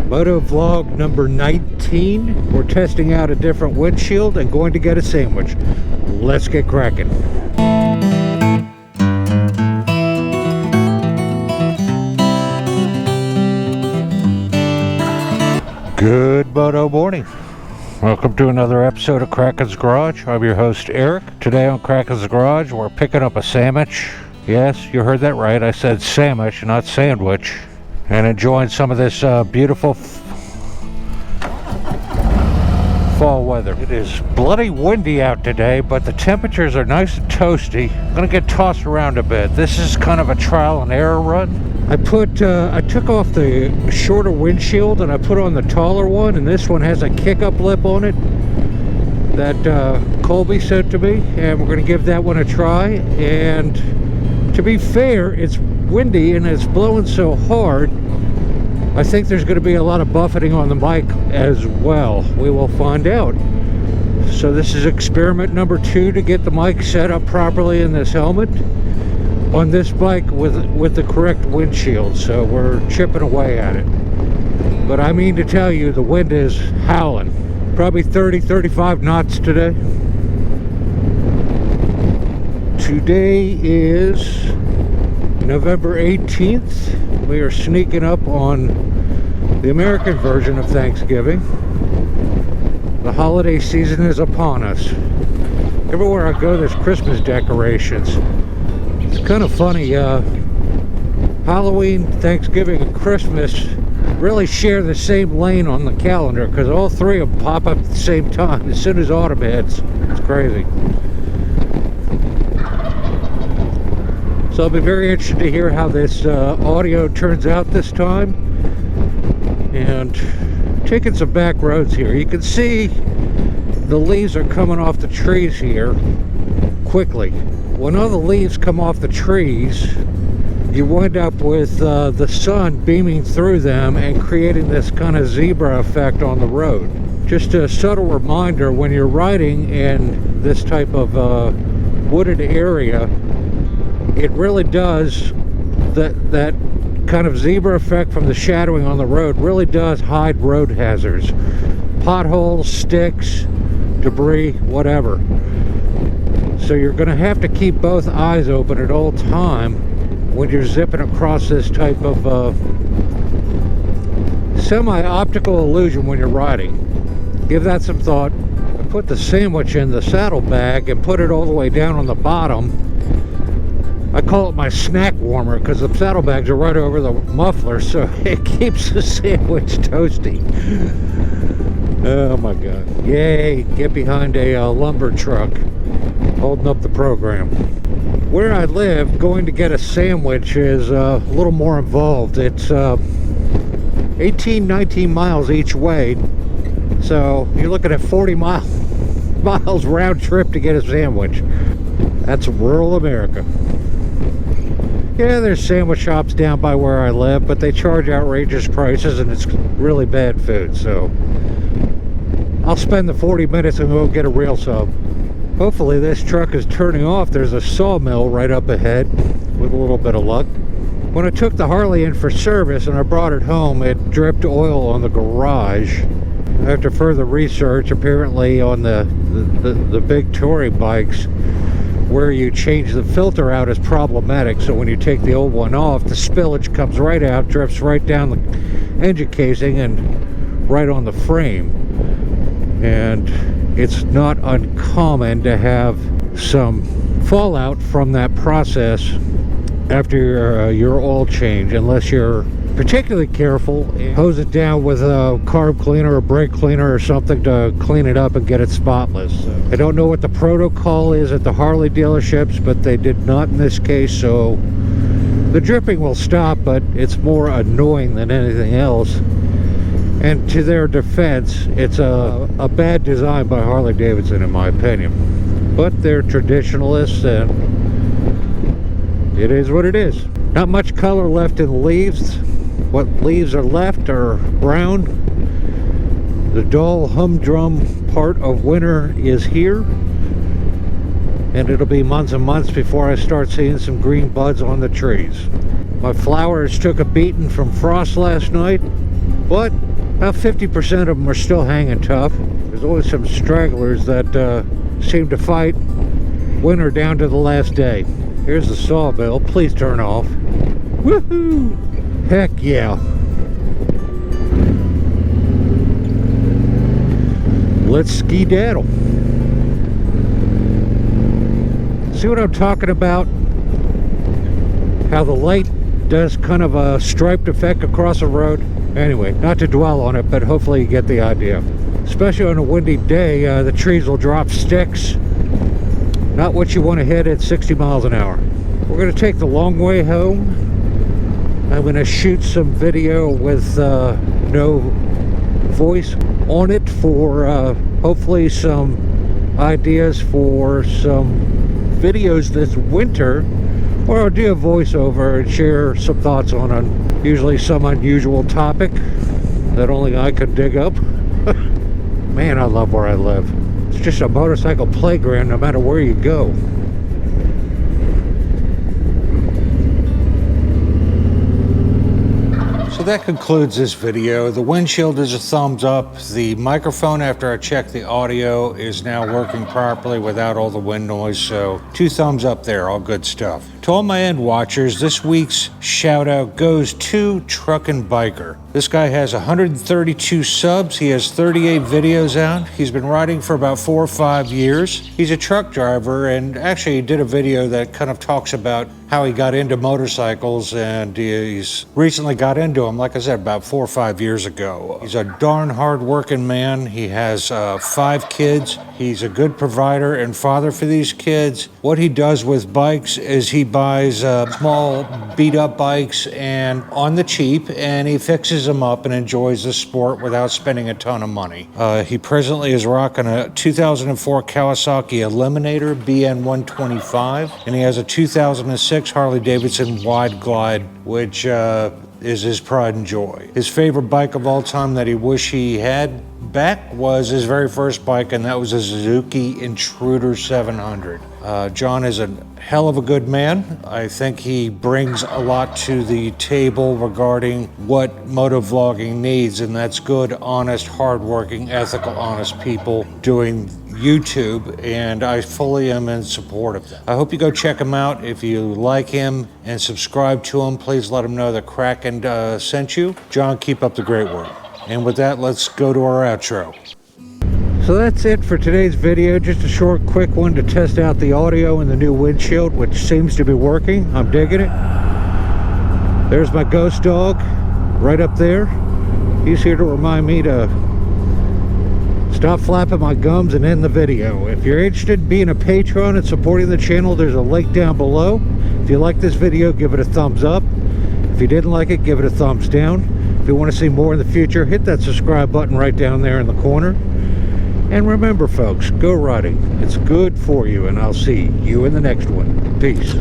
Moto vlog number 19. We're testing out a different windshield and going to get a sandwich. Let's get cracking. Good Moto morning. Welcome to another episode of Kraken's Garage. I'm your host Eric. Today on Kraken's Garage we're picking up a Sammich. Yes, you heard that right. I said sandwich, not sandwich. And enjoying some of this beautiful fall weather. It is bloody windy out today, but the temperatures are nice and toasty. I'm gonna get tossed around a bit. This is kind of a trial and error run. I took off the shorter windshield and I put on the taller one, and this one has a kick-up lip on it that Colby sent to me, and we're gonna give that one a try. And to be fair, it's windy and it's blowing so hard, I think there's going to be a lot of buffeting on the mic as well. We will find out. So this is experiment number 2 to get the mic set up properly in this helmet on this bike with the correct windshield. So we're chipping away at it. But I mean to tell you, the wind is howling. Probably 30-35 knots today. Today is November 18th. We are sneaking up on the American version of Thanksgiving. The holiday season is upon us. Everywhere I go there's Christmas decorations. It's kind of funny, Halloween, Thanksgiving, and Christmas really share the same lane on the calendar, because all three of them pop up at the same time as soon as autumn hits. It's crazy. So I'll be very interested to hear how this audio turns out this time. And taking some back roads here. You can see the leaves are coming off the trees here quickly. When all the leaves come off the trees, you wind up with the sun beaming through them and creating this kind of zebra effect on the road. Just a subtle reminder, when you're riding in this type of wooded area, it really does, that kind of zebra effect from the shadowing on the road really does hide road hazards. Potholes, sticks, debris, whatever. So you're going to have to keep both eyes open at all time when you're zipping across this type of semi-optical illusion when you're riding. Give that some thought. I put the sandwich in the saddlebag and put it all the way down on the bottom. I call it my snack warmer because the saddlebags are right over the muffler, so it keeps the sandwich toasty. Oh my god. Yay, get behind a lumber truck holding up the program. Where I live, going to get a sandwich is a little more involved. It's 18-19 miles each way, so you're looking at 40 miles round trip to get a sandwich. That's rural America. Yeah, there's sandwich shops down by where I live, but they charge outrageous prices and it's really bad food, so I'll spend the 40 minutes and go get a real sub. Hopefully this truck is turning off. There's a sawmill right up ahead with a little bit of luck. When I took the Harley in for service and I brought it home, it dripped oil on the garage. After further research, apparently on the big touring bikes, where you change the filter out is problematic. So when you take the old one off, the spillage comes right out, drips right down the engine casing and right on the frame. And it's not uncommon to have some fallout from that process after your oil change, unless you're particularly careful and hose it down with a carb cleaner or brake cleaner or something to clean it up and get it spotless. So I don't know what the protocol is at the Harley dealerships, but they did not in this case, so the dripping will stop, but it's more annoying than anything else. And to their defense, it's a bad design by Harley-Davidson in my opinion, but they're traditionalists and it is what it is. Not much color left in the leaves. What leaves are left are brown. The dull humdrum part of winter is here, and it'll be months and months before I start seeing some green buds on the trees. My flowers took a beating from frost last night, but About 50% of them are still hanging tough. There's always some stragglers that seem to fight winter down to the last day. Here's the sawmill. Please turn off. Woohoo! Heck yeah. Let's ski-daddle. See what I'm talking about? How the light does kind of a striped effect across the road. Anyway, not to dwell on it, but hopefully you get the idea. Especially on a windy day, the trees will drop sticks. Not what you want to hit at 60 miles an hour. We're going to take the long way home. I'm going to shoot some video with no voice on it for hopefully some ideas for some videos this winter, or I'll do a voiceover and share some thoughts on usually some unusual topic that only I could dig up. Man, I love where I live. It's just a motorcycle playground no matter where you go. So that concludes this video. The windshield is a thumbs up. The microphone, after I checked the audio, is now working properly without all the wind noise. So 2 thumbs up there, all good stuff. To all my end watchers, this week's shout out goes to Truckin Biker. This guy has 132 subs. He has 38 videos out. He's been riding for about 4 or 5 years. He's a truck driver, and actually he did a video that kind of talks about how he got into motorcycles, and he's recently got into them, like I said, about 4 or 5 years ago. He's a darn hard-working man. He has 5 kids. He's a good provider and father for these kids. What he does with bikes is he buys small beat-up bikes and on the cheap, and he fixes them up and enjoys the sport without spending a ton of money. He presently is rocking a 2004 Kawasaki Eliminator BN125, and he has a 2006 Harley-Davidson Wide Glide, which is his pride and joy. His favorite bike of all time that he wish he had back was his very first bike, and that was a Suzuki Intruder 700. John is a hell of a good man. I think he brings a lot to the table regarding what motovlogging needs, and that's good, honest, hardworking, ethical, honest people doing YouTube, and I fully am in support of that. I hope you go check him out. If you like him and subscribe to him, please let him know that Kraken sent you. John, keep up the great work. And with that, let's go to our outro. So that's it for today's video. Just a short, quick one to test out the audio in the new windshield, which seems to be working. I'm digging it. There's my ghost dog right up there. He's here to remind me to stop flapping my gums and end the video. If you're interested in being a patron and supporting the channel, there's a link down below. If you like this video, give it a thumbs up. If you didn't like it, give it a thumbs down. If you want to see more in the future, hit that subscribe button right down there in the corner. And remember, folks, go riding. It's good for you, and I'll see you in the next one. Peace.